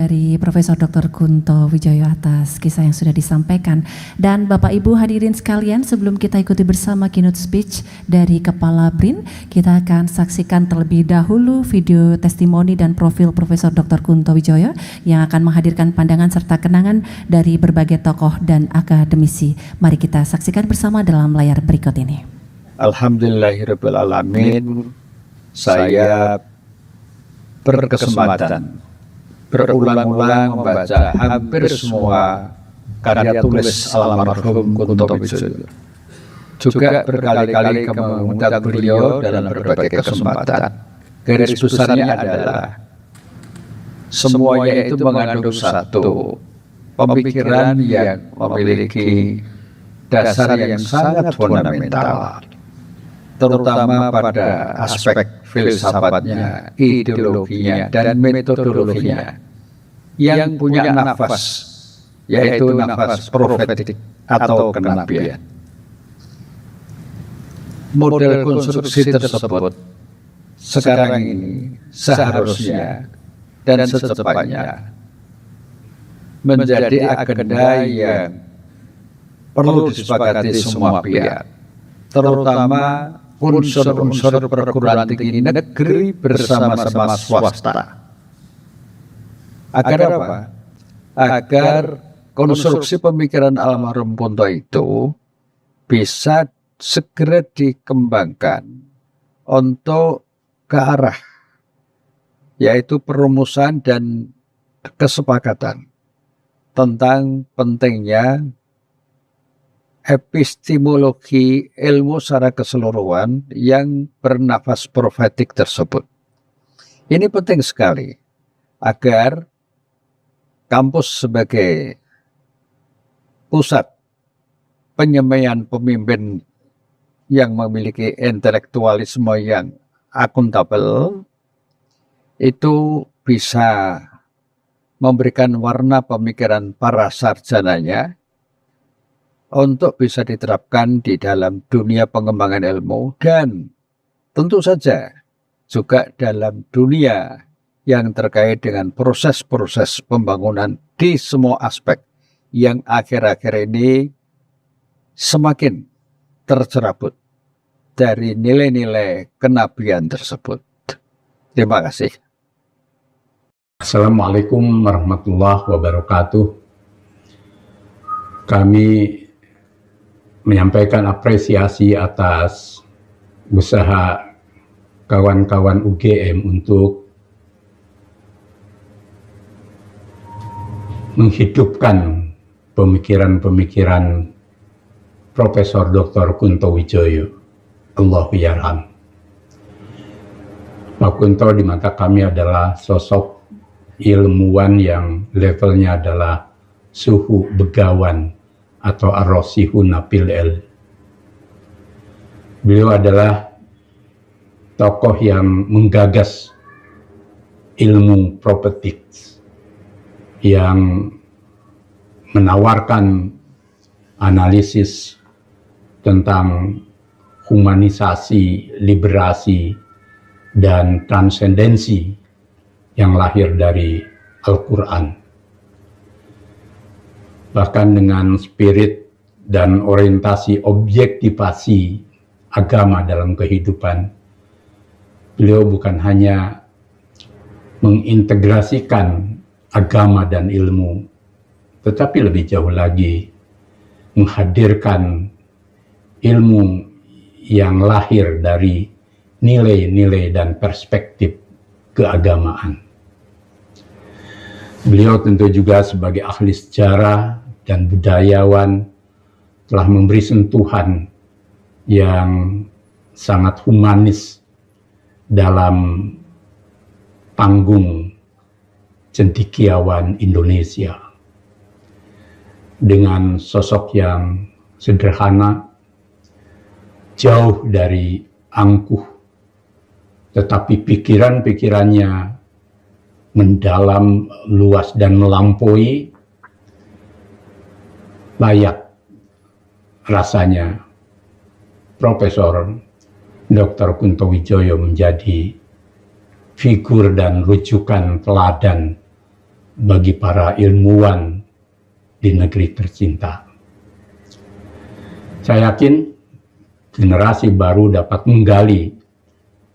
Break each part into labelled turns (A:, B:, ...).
A: Dari Profesor Dr. Kunto Wijoyo atas kisah yang sudah disampaikan. Dan Bapak Ibu hadirin sekalian, sebelum kita ikuti bersama keynote speech dari Kepala BRIN, kita akan saksikan terlebih dahulu video testimoni dan profil Profesor Dr. Kunto Wijoyo yang akan menghadirkan pandangan serta kenangan dari berbagai tokoh dan akademisi. Mari kita saksikan bersama dalam layar berikut ini.
B: Alhamdulillahirrabbilalamin. Saya berkesempatan berulang-ulang membaca hampir semua karya tulis almarhum Kunto Wijoyo. Juga berkali-kali kami mengundang beliau dalam berbagai kesempatan. Garis besarnya adalah semuanya itu mengandung satu pemikiran yang memiliki dasar yang sangat fundamental, terutama pada aspek filsafatnya, ideologinya, dan metodologinya yang punya nafas, yaitu nafas profetik atau kenabian. Model konstruksi tersebut sekarang ini seharusnya dan secepatnya menjadi agenda yang perlu disepakati semua pihak, terutama unsur-unsur perguruan tinggi negeri bersama-sama swasta. Agar apa? Agar konstruksi pemikiran almarhum Kunto itu bisa segera dikembangkan untuk ke arah, yaitu perumusan dan kesepakatan tentang pentingnya epistemologi ilmu secara keseluruhan yang bernafas profetik tersebut. Ini penting sekali agar kampus sebagai pusat penyemaian pemimpin yang memiliki intelektualisme yang akuntabel itu bisa memberikan warna pemikiran para sarjananya untuk bisa diterapkan di dalam dunia pengembangan ilmu dan tentu saja juga dalam dunia yang terkait dengan proses-proses pembangunan di semua aspek yang akhir-akhir ini semakin tercerabut dari nilai-nilai kenabian tersebut. Terima kasih.
C: Assalamualaikum warahmatullahi wabarakatuh. Kami menyampaikan apresiasi atas usaha kawan-kawan UGM untuk menghidupkan pemikiran-pemikiran Profesor Dr. Kunto Wijoyo. Allahu yarham. Pak Kunto di mata kami adalah sosok ilmuwan yang levelnya adalah suhu begawan atau ar-rasihun napil el. Beliau adalah tokoh yang menggagas ilmu propetik, yang menawarkan analisis tentang humanisasi, liberasi, dan transendensi yang lahir dari Al-Quran. Bahkan dengan spirit dan orientasi objektivasi agama dalam kehidupan, beliau bukan hanya mengintegrasikan agama dan ilmu, tetapi lebih jauh lagi menghadirkan ilmu yang lahir dari nilai-nilai dan perspektif keagamaan. Beliau tentu juga sebagai ahli sejarah dan budayawan telah memberi sentuhan yang sangat humanis dalam panggung cendekiawan Indonesia. Dengan sosok yang sederhana, jauh dari angkuh, tetapi pikiran-pikirannya mendalam, luas, dan melampaui, layak rasanya Profesor Dr. Kunto Wijoyo menjadi figur dan rujukan teladan bagi para ilmuwan di negeri tercinta. Saya yakin generasi baru dapat menggali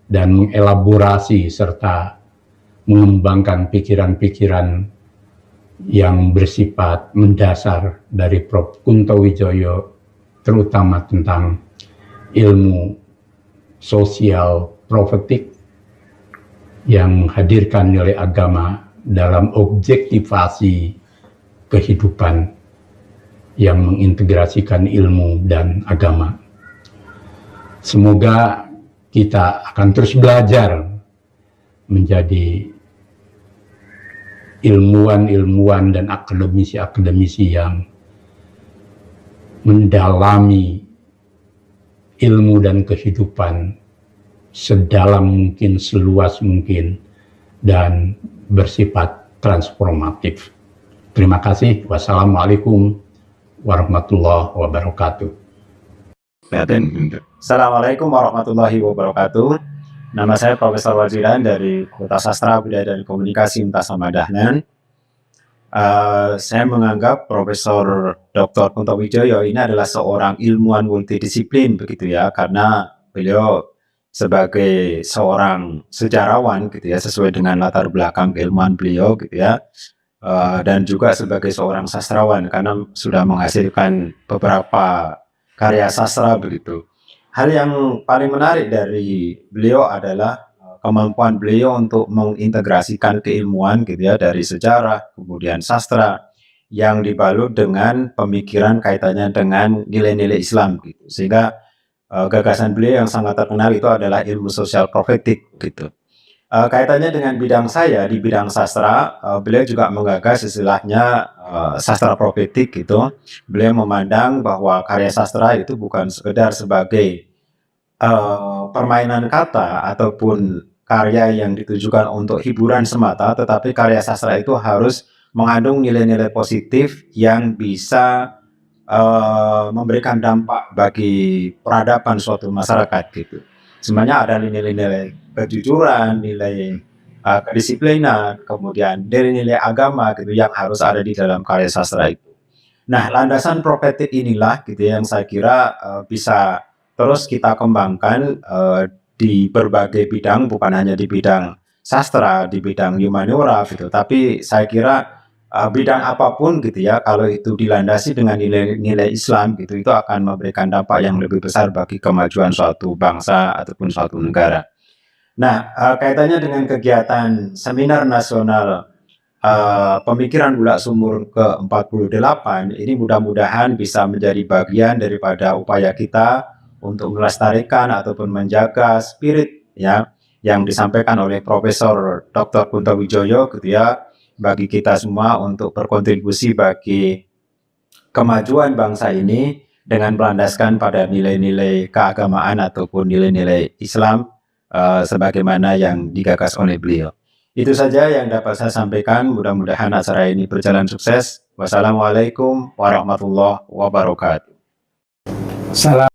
C: dan mengelaborasi serta mengembangkan pikiran-pikiran yang bersifat mendasar dari Prof. Kunto Wijoyo, terutama tentang ilmu sosial profetik yang menghadirkan nilai agama dalam objektivasi kehidupan yang mengintegrasikan ilmu dan agama. Semoga kita akan terus belajar menjadi ilmuwan-ilmuwan dan akademisi-akademisi yang mendalami ilmu dan kehidupan sedalam mungkin, seluas mungkin, dan bersifat transformatif. Terima kasih. Wassalamualaikum warahmatullahi wabarakatuh.
D: Assalamualaikum warahmatullahi wabarakatuh. Nama saya Profesor Waziran dari Fakultas Sastra Budaya dan Komunikasi Untas Samadahnan. Saya menganggap Profesor Dr. Kunto Wijoyo ini adalah seorang ilmuwan multidisiplin begitu ya, karena beliau sebagai seorang sejarawan gitu ya, sesuai dengan latar belakang keilmuan beliau gitu ya, dan juga sebagai seorang sastrawan karena sudah menghasilkan beberapa karya sastra begitu. Hal yang paling menarik dari beliau adalah kemampuan beliau untuk mengintegrasikan keilmuan gitu ya, dari sejarah kemudian sastra yang dibalut dengan pemikiran kaitannya dengan nilai-nilai Islam gitu. Sehingga gagasan beliau yang sangat terkenal itu adalah ilmu sosial profetik gitu. Kaitannya dengan bidang saya di bidang sastra, beliau juga menggagas istilahnya sastra profetik gitu. Beliau memandang bahwa karya sastra itu bukan sekedar sebagai permainan kata ataupun karya yang ditujukan untuk hiburan semata, tetapi karya sastra itu harus mengandung nilai-nilai positif yang bisa memberikan dampak bagi peradaban suatu masyarakat gitu. Sebenarnya ada nilai-nilai kejujuran, nilai kedisiplinan, kemudian nilai-nilai agama gitu yang harus ada di dalam karya sastra itu. Nah, landasan profetik inilah gitu yang saya kira bisa terus kita kembangkan di berbagai bidang, bukan hanya di bidang sastra, di bidang humaniora gitu, tapi saya kira bidang apapun gitu ya, kalau itu dilandasi dengan nilai-nilai Islam gitu, itu akan memberikan dampak yang lebih besar bagi kemajuan suatu bangsa ataupun suatu negara. Nah, kaitannya dengan kegiatan Seminar Nasional Pemikiran Bulak Sumur ke-48, ini mudah-mudahan bisa menjadi bagian daripada upaya kita untuk melestarikan ataupun menjaga spirit ya yang disampaikan oleh Profesor Dr. Kunto Wijoyo gitu ya, bagi kita semua untuk berkontribusi bagi kemajuan bangsa ini dengan berlandaskan pada nilai-nilai keagamaan ataupun nilai-nilai Islam sebagaimana yang digagas oleh beliau. Itu saja yang dapat saya sampaikan. Mudah-mudahan acara ini berjalan sukses. Wassalamualaikum warahmatullahi wabarakatuh.
C: Salam.